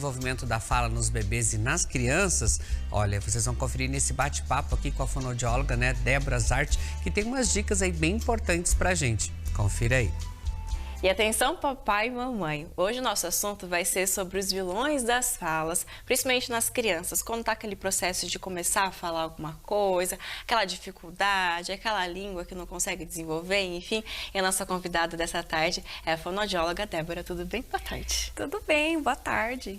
Desenvolvimento da fala nos bebês e nas crianças, olha, vocês vão conferir nesse bate-papo aqui com a fonoaudióloga, né, Débora Zart, que tem umas dicas aí bem importantes pra gente. Confira aí. E atenção, papai e mamãe, hoje o nosso assunto vai ser sobre os vilões das falas, principalmente nas crianças, quando tá aquele processo de começar a falar alguma coisa, aquela dificuldade, aquela língua que não consegue desenvolver, enfim. E a nossa convidada dessa tarde é a fonoaudióloga Débora. Tudo bem? Boa tarde. Tudo bem, boa tarde.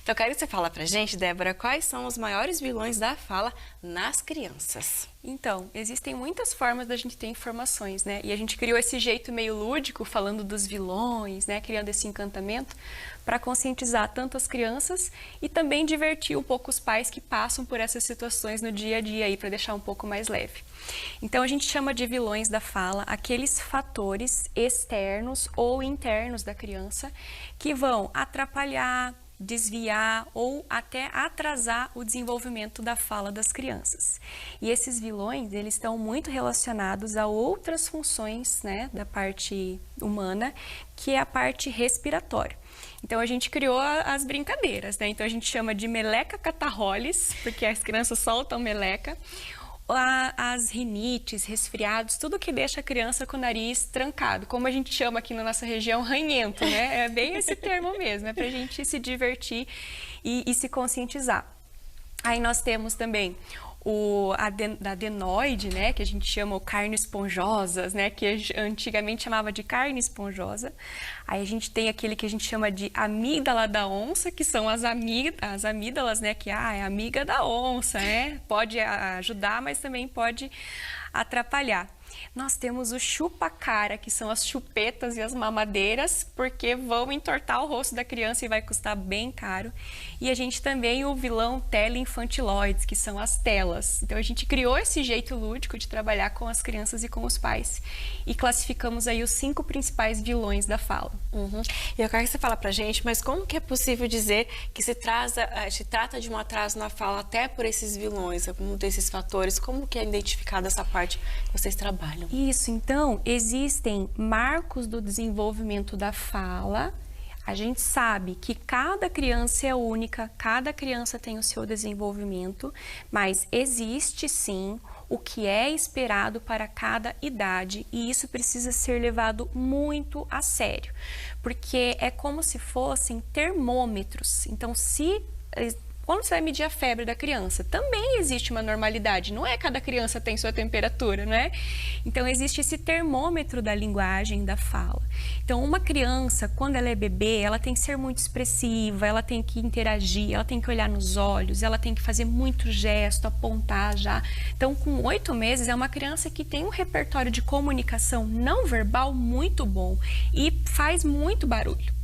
Então, eu quero que você fale pra gente, Débora, quais são os maiores vilões da fala nas crianças? Então, existem muitas formas da gente ter informações, né? E a gente criou esse jeito meio lúdico, falando dos vilões, né? Criando esse encantamento para conscientizar tanto as crianças e também divertir um pouco os pais que passam por essas situações no dia a dia aí, para deixar um pouco mais leve. Então, a gente chama de vilões da fala aqueles fatores externos ou internos da criança que vão atrapalhar, desviar ou até atrasar o desenvolvimento da fala das crianças. E esses vilões, eles estão muito relacionados a outras funções, né, da parte humana, que é a parte respiratória. Então, a gente criou as brincadeiras, né? Então, a gente chama de meleca catarroles, porque as crianças soltam meleca. As rinites, resfriados, tudo que deixa a criança com o nariz trancado, como a gente chama aqui na nossa região, ranhento, né? É bem esse termo mesmo, é pra gente se divertir e se conscientizar. Aí nós temos também a adenoide, né, que a gente chama o carne esponjosas, né, que antigamente chamava de carne esponjosa. Aí a gente tem aquele que a gente chama de amígdala da onça, que são as amígdalas, né, que é amiga da onça, né, pode ajudar, mas também pode atrapalhar. Nós temos o chupa-cara, que são as chupetas e as mamadeiras, porque vão entortar o rosto da criança e vai custar bem caro. E a gente também o vilão teleinfantiloides, que são as telas. Então a gente criou esse jeito lúdico de trabalhar com as crianças e com os pais. E classificamos aí os 5 principais vilões da fala. E eu quero que você fale pra gente, mas como que é possível dizer que se trata de um atraso na fala até por esses vilões, algum desses fatores? Como que é identificada essa parte que vocês trabalham? Isso, então, existem marcos do desenvolvimento da fala. A gente sabe que cada criança é única, cada criança tem o seu desenvolvimento, mas existe sim o que é esperado para cada idade e isso precisa ser levado muito a sério, porque é como se fossem termômetros. Então, quando você vai medir a febre da criança, também existe uma normalidade, não é cada criança tem sua temperatura, não é? Então, existe esse termômetro da linguagem, da fala. Então, uma criança, quando ela é bebê, ela tem que ser muito expressiva, ela tem que interagir, ela tem que olhar nos olhos, ela tem que fazer muito gesto, apontar já. Então, com 8 meses, é uma criança que tem um repertório de comunicação não verbal muito bom e faz muito barulho.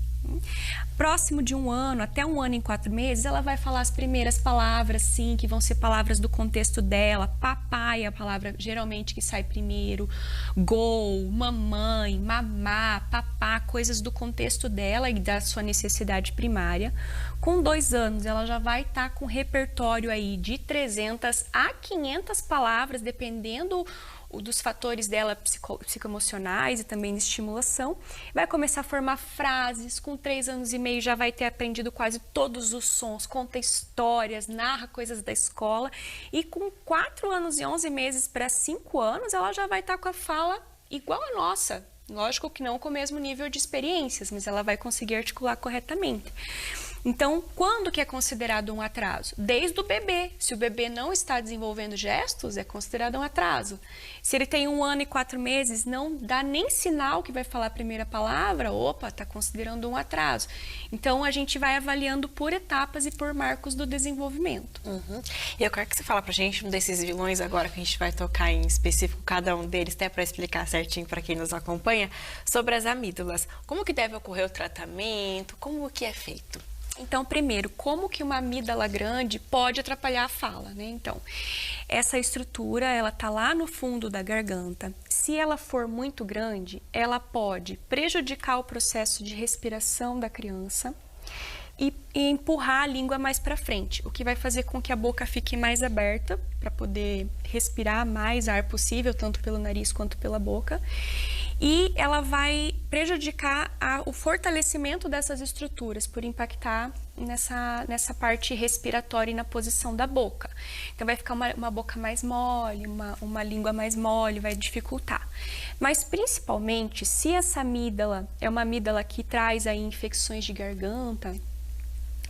Próximo de 1 ano, até 1 ano e 4 meses, ela vai falar as primeiras palavras, sim, que vão ser palavras do contexto dela. Papai é a palavra geralmente que sai primeiro. Gol, mamãe, mamá, papá, coisas do contexto dela e da sua necessidade primária. Com 2 anos, ela já vai estar com repertório aí de 300 a 500 palavras, dependendo dos fatores dela psicoemocionais e também de estimulação. Vai começar a formar frases, com 3 anos e meio já vai ter aprendido quase todos os sons, conta histórias, narra coisas da escola e com 4 anos e 11 meses para 5 anos ela já vai estar com a fala igual a nossa. Lógico que não com o mesmo nível de experiências, mas ela vai conseguir articular corretamente. Então, quando que é considerado um atraso? Desde o bebê. Se o bebê não está desenvolvendo gestos, é considerado um atraso. Se ele tem 1 ano e 4 meses, não dá nem sinal que vai falar a primeira palavra, opa, está considerando um atraso. Então, a gente vai avaliando por etapas e por marcos do desenvolvimento. E eu quero que você fale pra gente um desses vilões agora, que a gente vai tocar em específico cada um deles, até para explicar certinho para quem nos acompanha, sobre as amígdalas. Como que deve ocorrer o tratamento? Como que é feito? Então, primeiro, como que uma amígdala grande pode atrapalhar a fala, né? Então, essa estrutura, ela tá lá no fundo da garganta. Se ela for muito grande, ela pode prejudicar o processo de respiração da criança e empurrar a língua mais para frente, o que vai fazer com que a boca fique mais aberta para poder respirar mais ar possível, tanto pelo nariz quanto pela boca. e ela vai prejudicar o fortalecimento dessas estruturas por impactar nessa parte respiratória e na posição da boca. Então vai ficar uma boca mais mole, uma língua mais mole, vai dificultar. Mas principalmente se essa amígdala é uma amígdala que traz aí infecções de garganta,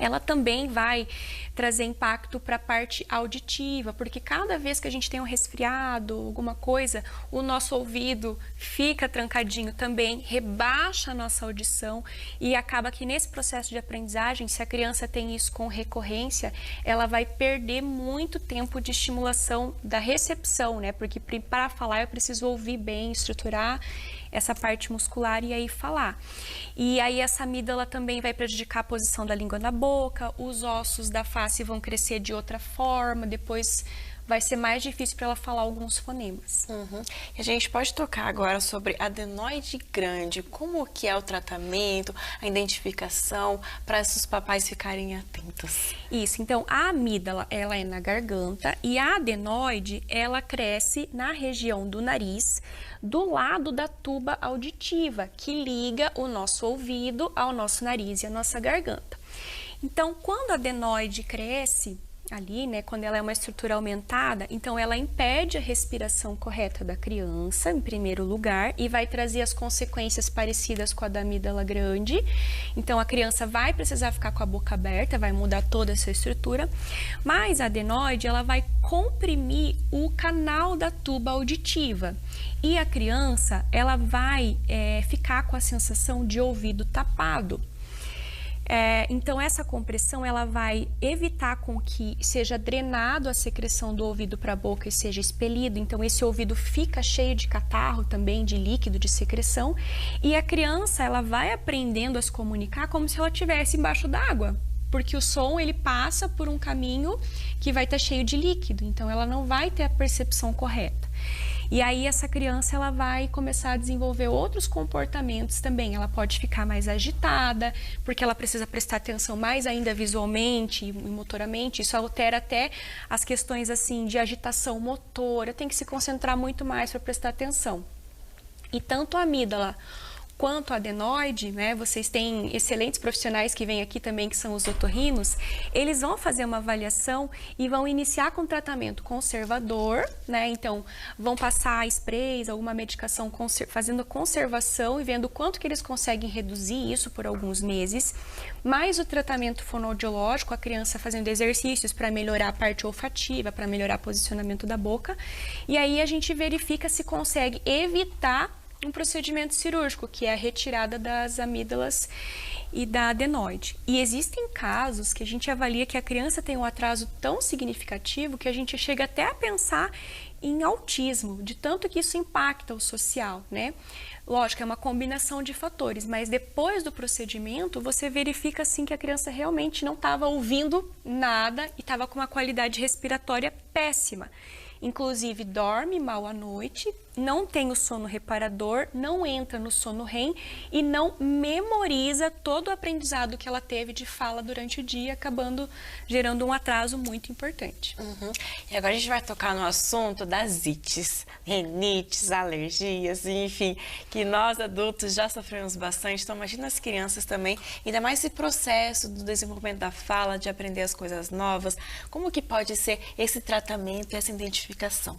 ela também vai trazer impacto para a parte auditiva, porque cada vez que a gente tem um resfriado, alguma coisa, o nosso ouvido fica trancadinho também, rebaixa a nossa audição e acaba que nesse processo de aprendizagem, se a criança tem isso com recorrência, ela vai perder muito tempo de estimulação da recepção, né? Porque para falar eu preciso ouvir bem, estruturar essa parte muscular e aí falar. E aí essa amígdala também vai prejudicar a posição da língua na boca, os ossos da face vão crescer de outra forma, depois vai ser mais difícil para ela falar alguns fonemas. E a gente pode tocar agora sobre adenoide grande, como que é o tratamento, a identificação, para esses papais ficarem atentos. Isso, então a amígdala, ela é na garganta e a adenoide, ela cresce na região do nariz, do lado da tuba auditiva, que liga o nosso ouvido ao nosso nariz e à nossa garganta. Então, quando a adenoide cresce ali, né, quando ela é uma estrutura aumentada, então ela impede a respiração correta da criança, em primeiro lugar, e vai trazer as consequências parecidas com a da amígdala grande. Então a criança vai precisar ficar com a boca aberta, vai mudar toda essa estrutura, mas a adenoide, ela vai comprimir o canal da tuba auditiva. E a criança, ela vai ficar com a sensação de ouvido tapado. Então essa compressão ela vai evitar com que seja drenado a secreção do ouvido para a boca e seja expelido, então esse ouvido fica cheio de catarro também, de líquido, de secreção, e a criança ela vai aprendendo a se comunicar como se ela estivesse embaixo d'água, porque o som ele passa por um caminho que vai estar cheio de líquido, então ela não vai ter a percepção correta. E aí essa criança ela vai começar a desenvolver outros comportamentos também. Ela pode ficar mais agitada, porque ela precisa prestar atenção mais ainda visualmente e motoramente. Isso altera até as questões assim de agitação motora. Tem que se concentrar muito mais para prestar atenção. E tanto a amígdala quanto a adenoide, né, vocês têm excelentes profissionais que vêm aqui também, que são os otorrinos, eles vão fazer uma avaliação e vão iniciar com tratamento conservador, né, então vão passar sprays, alguma medicação fazendo conservação e vendo quanto que eles conseguem reduzir isso por alguns meses, mais o tratamento fonoaudiológico, a criança fazendo exercícios para melhorar a parte olfativa, para melhorar o posicionamento da boca, e aí a gente verifica se consegue evitar um procedimento cirúrgico, que é a retirada das amígdalas e da adenoide. E existem casos que a gente avalia que a criança tem um atraso tão significativo que a gente chega até a pensar em autismo, de tanto que isso impacta o social, né? Lógico, é uma combinação de fatores, mas depois do procedimento, você verifica assim que a criança realmente não estava ouvindo nada e estava com uma qualidade respiratória péssima. Inclusive dorme mal à noite, não tem o sono reparador, não entra no sono REM e não memoriza todo o aprendizado que ela teve de fala durante o dia, acabando gerando um atraso muito importante. E agora a gente vai tocar no assunto das ites, rinites, alergias, enfim, que nós adultos já sofremos bastante, então imagina as crianças também, ainda mais esse processo do desenvolvimento da fala, de aprender as coisas novas, como que pode ser esse tratamento, essa identificação?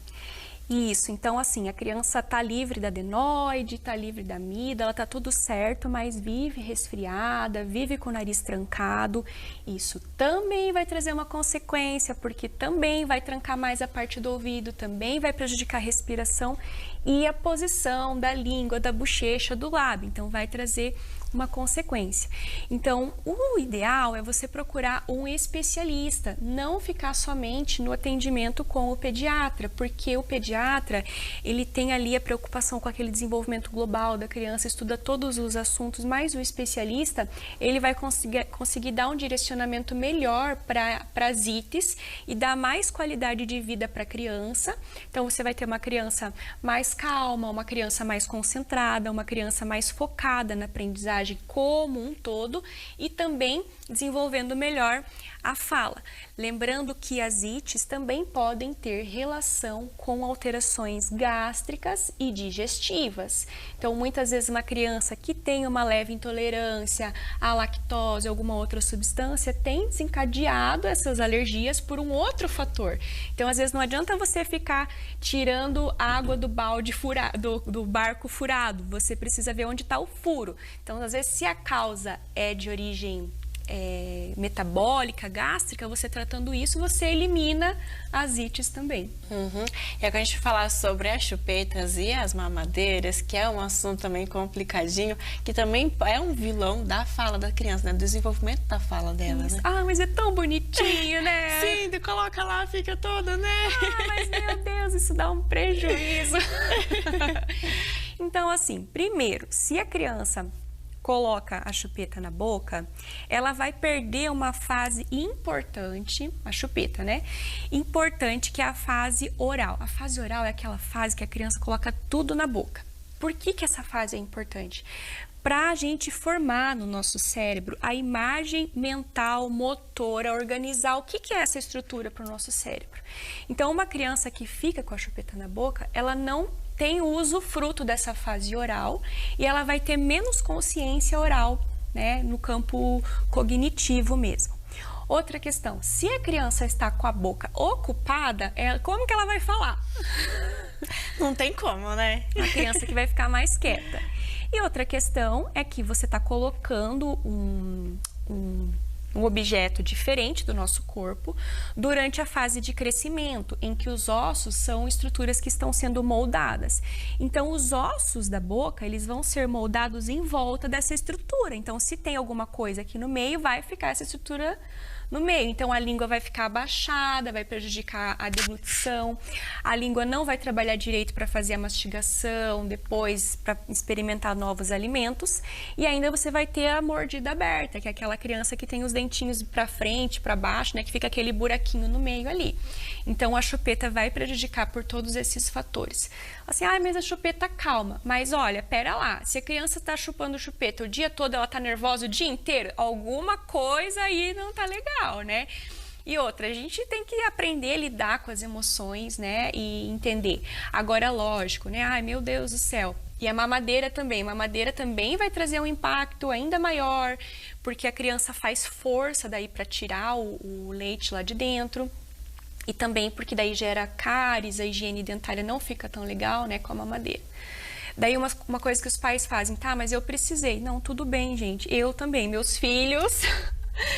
Isso, então assim, a criança está livre da adenoide, está livre da amígdala, está tudo certo, mas vive resfriada, vive com o nariz trancado. Isso também vai trazer uma consequência, porque também vai trancar mais a parte do ouvido, também vai prejudicar a respiração e a posição da língua, da bochecha, do lábio. Então vai trazer uma consequência. Então, o ideal é você procurar um especialista, não ficar somente no atendimento com o pediatra, porque o pediatra, ele tem ali a preocupação com aquele desenvolvimento global da criança, estuda todos os assuntos, mas o especialista, ele vai conseguir dar um direcionamento melhor para as ites e dar mais qualidade de vida para a criança. Então, você vai ter uma criança mais calma, uma criança mais concentrada, uma criança mais focada na aprendizagem, aprendizagem como um todo e também desenvolvendo melhor a fala. Lembrando que as ites também podem ter relação com alterações gástricas e digestivas. Então, muitas vezes uma criança que tem uma leve intolerância à lactose, alguma outra substância, tem desencadeado essas alergias por um outro fator. Então, às vezes não adianta você ficar tirando água do balde furado, do barco furado. Você precisa ver onde está o furo. Então, às vezes, se a causa é de origem metabólica, gástrica, você tratando isso, você elimina as ites também. E agora a gente falar sobre as chupetas e as mamadeiras, que é um assunto também complicadinho, que também é um vilão da fala da criança, né? Do desenvolvimento da fala dela, né? Ah, mas é tão bonitinho, né? Sim, tu coloca lá, fica toda, né? Ah, mas meu Deus, isso dá um prejuízo. Então, assim, primeiro, se a criança coloca a chupeta na boca, ela vai perder uma fase importante, a chupeta, né? Importante, que é a fase oral. A fase oral é aquela fase que a criança coloca tudo na boca. Por que que essa fase é importante? Para a gente formar no nosso cérebro a imagem mental, motora, organizar o que é essa estrutura para o nosso cérebro. Então, uma criança que fica com a chupeta na boca, ela não tem o usufruto dessa fase oral e ela vai ter menos consciência oral, né, no campo cognitivo mesmo. Outra questão, se a criança está com a boca ocupada, como que ela vai falar? Não tem como, né? A criança que vai ficar mais quieta. E outra questão é que você está colocando um objeto diferente do nosso corpo durante a fase de crescimento, em que os ossos são estruturas que estão sendo moldadas. Então, os ossos da boca, eles vão ser moldados em volta dessa estrutura. Então, se tem alguma coisa aqui no meio, vai ficar essa estrutura no meio. Então, a língua vai ficar abaixada, vai prejudicar a deglutição. A língua não vai trabalhar direito para fazer a mastigação, depois para experimentar novos alimentos. E ainda você vai ter a mordida aberta, que é aquela criança que tem os dentinhos para frente, para baixo, né, que fica aquele buraquinho no meio ali. Então, a chupeta vai prejudicar por todos esses fatores. Assim, mas a chupeta calma. Mas olha, pera lá, se a criança está chupando chupeta o dia todo, ela está nervosa o dia inteiro, alguma coisa aí não tá legal, né? E outra, a gente tem que aprender a lidar com as emoções, né? E entender. Agora, lógico, né? Ai, meu Deus do céu. E a mamadeira também. A mamadeira também vai trazer um impacto ainda maior, porque a criança faz força daí para tirar o leite lá de dentro. E também porque daí gera cáries, a higiene dentária não fica tão legal, né, com a mamadeira. Daí uma coisa que os pais fazem, tá, mas eu precisei. Não, tudo bem, gente. Eu também, meus filhos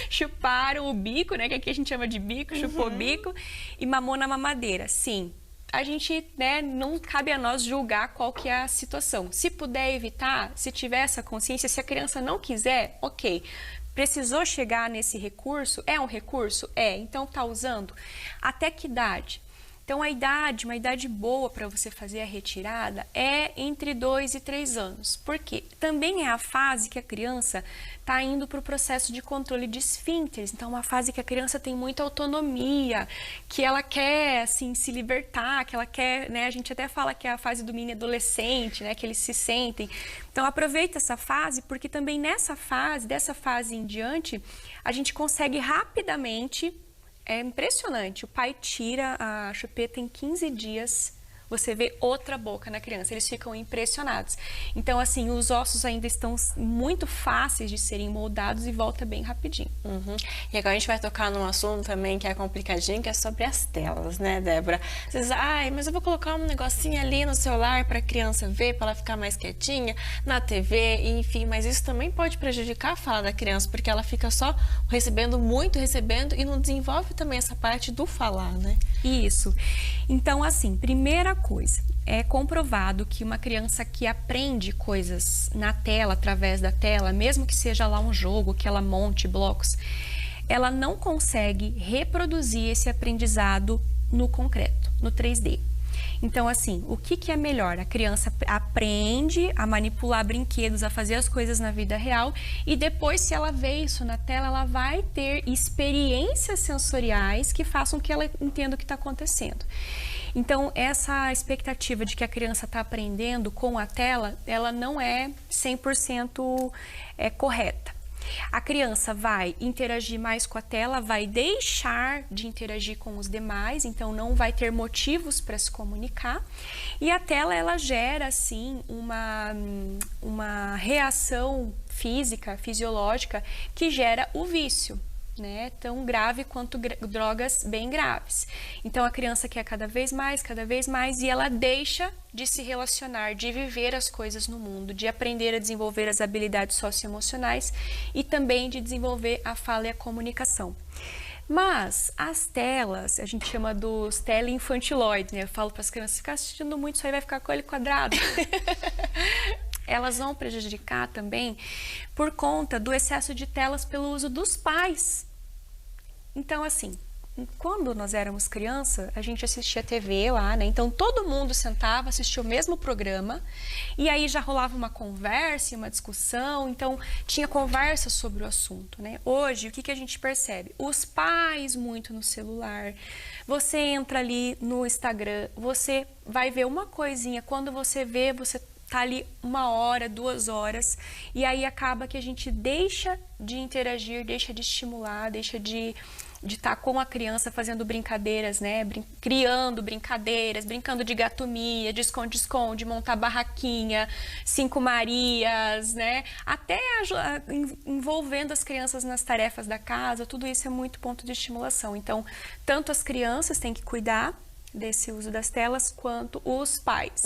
chuparam o bico, né, que aqui a gente chama de bico, chupou o bico e mamou na mamadeira. Sim, a gente, né, não cabe a nós julgar qual que é a situação. Se puder evitar, se tiver essa consciência, se a criança não quiser, ok. Precisou chegar nesse recurso? É um recurso? É. Então, tá usando? Até que idade? Então, uma idade boa para você fazer a retirada é entre 2 e 3 anos. Por quê? Também é a fase que a criança está indo para o processo de controle de esfíncteres. Então, uma fase que a criança tem muita autonomia, que ela quer, assim, se libertar, que ela quer, né? A gente até fala que é a fase do mini adolescente, né? Que eles se sentem. Então, aproveita essa fase, porque também nessa fase, dessa fase em diante, a gente consegue rapidamente. É impressionante, o pai tira a chupeta em 15 dias, você vê outra boca na criança, eles ficam impressionados. Então, assim, os ossos ainda estão muito fáceis de serem moldados e volta bem rapidinho. E agora a gente vai tocar num assunto também que é complicadinho, que é sobre as telas, né, Débora? Vocês, mas eu vou colocar um negocinho ali no celular para a criança ver, para ela ficar mais quietinha, na TV, enfim, mas isso também pode prejudicar a fala da criança, porque ela fica só recebendo e não desenvolve também essa parte do falar, né? Isso. Então, assim, primeira coisa, é comprovado que uma criança que aprende coisas na tela, através da tela, mesmo que seja lá um jogo, que ela monte blocos, ela não consegue reproduzir esse aprendizado no concreto, no 3D. Então, assim, o que é melhor? A criança aprende a manipular brinquedos, a fazer as coisas na vida real e depois, se ela vê isso na tela, ela vai ter experiências sensoriais que façam que ela entenda o que está acontecendo. Então, essa expectativa de que a criança está aprendendo com a tela, ela não é 100% correta. A criança vai interagir mais com a tela, vai deixar de interagir com os demais, então não vai ter motivos para se comunicar. E a tela, ela gera, assim, uma reação física, fisiológica, que gera o vício, né? Tão grave quanto drogas bem graves. Então a criança quer cada vez mais e ela deixa de se relacionar, de viver as coisas no mundo, de aprender a desenvolver as habilidades socioemocionais e também de desenvolver a fala e a comunicação. Mas as telas, a gente chama dos teleinfantiloides, né? Eu falo para as crianças, ficar assistindo muito, isso aí vai ficar com ele quadrado. Elas vão prejudicar também por conta do excesso de telas pelo uso dos pais. Então, assim, quando nós éramos criança, a gente assistia TV lá, né? Então, todo mundo sentava, assistia o mesmo programa e aí já rolava uma conversa, uma discussão, então tinha conversa sobre o assunto, né? Hoje, o que a gente percebe? Os pais muito no celular, você entra ali no Instagram, você vai ver uma coisinha, quando você vê, você tá ali 1 hora, 2 horas, e aí acaba que a gente deixa de interagir, deixa de estimular, deixa de estar com a criança fazendo brincadeiras, né? Criando brincadeiras, brincando de gatomia, de esconde-esconde, montar barraquinha, 5 Marias, né? Até envolvendo as crianças nas tarefas da casa, tudo isso é muito ponto de estimulação. Então, tanto as crianças têm que cuidar desse uso das telas, quanto os pais.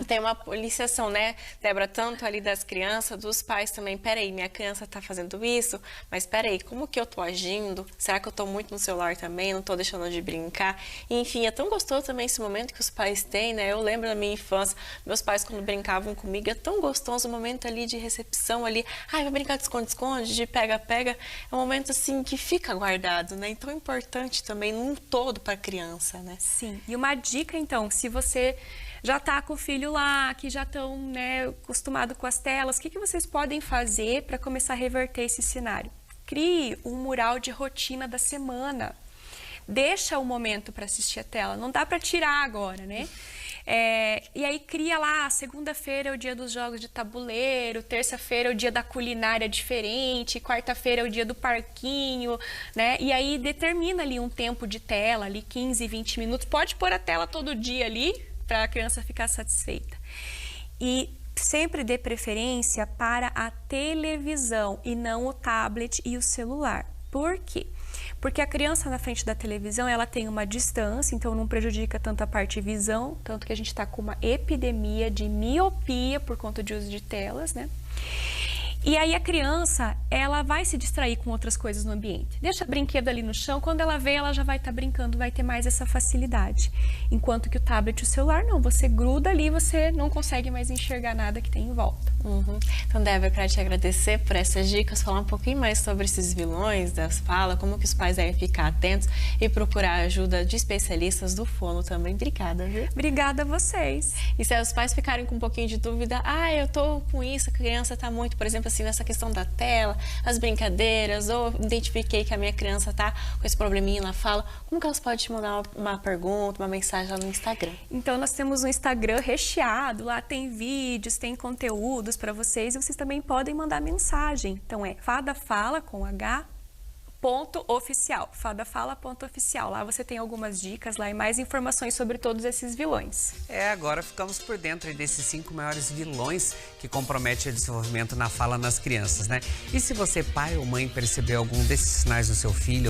Tem uma policiação, né, Débora, tanto ali das crianças, dos pais também. Peraí, minha criança tá fazendo isso, mas peraí, como que eu tô agindo? Será que eu tô muito no celular também? Não tô deixando de brincar? Enfim, é tão gostoso também esse momento que os pais têm, né? Eu lembro da minha infância, meus pais quando brincavam comigo, é tão gostoso o momento ali de recepção ali. Ai, vai brincar de esconde-esconde, de pega-pega. É um momento assim que fica guardado, né? Então é importante também num todo para a criança, né? Sim. E uma dica, então, se você já está com o filho lá, que já estão, né, acostumado com as telas, o que vocês podem fazer para começar a reverter esse cenário? Crie um mural de rotina da semana. Deixa o momento para assistir a tela, não dá para tirar agora, né? E aí cria lá, segunda-feira é o dia dos jogos de tabuleiro, terça-feira é o dia da culinária diferente, quarta-feira é o dia do parquinho, né? E aí determina ali um tempo de tela, ali 15, 20 minutos. Pode pôr a tela todo dia ali, para a criança ficar satisfeita. E sempre dê preferência para a televisão e não o tablet e o celular. Por quê? Porque a criança na frente da televisão, ela tem uma distância, então não prejudica tanto a parte de visão, tanto que a gente está com uma epidemia de miopia por conta de uso de telas, né? E aí a criança, ela vai se distrair com outras coisas no ambiente. Deixa brinquedo ali no chão, quando ela vê, ela já vai estar brincando, vai ter mais essa facilidade. Enquanto que o tablet e o celular, não, você gruda ali, você não consegue mais enxergar nada que tem em volta. Então, Débora, eu quero te agradecer por essas dicas, falar um pouquinho mais sobre esses vilões das falas, como que os pais devem ficar atentos e procurar a ajuda de especialistas do fono também. Obrigada, viu? Obrigada a vocês. E se os pais ficarem com um pouquinho de dúvida, eu tô com isso, a criança tá muito, por exemplo, assim, nessa questão da tela, as brincadeiras, ou identifiquei que a minha criança tá com esse probleminha na fala, como que elas podem te mandar uma pergunta, uma mensagem lá no Instagram? Então, nós temos um Instagram recheado, lá tem vídeos, tem conteúdos para vocês e vocês também podem mandar mensagem. Então, é fadafala com h.oficial, fadafala.oficial. Lá você tem algumas dicas lá e mais informações sobre todos esses vilões. Agora ficamos por dentro desses 5 maiores vilões que comprometem o desenvolvimento na fala nas crianças, né? E se você, pai ou mãe, percebeu algum desses sinais no seu filho,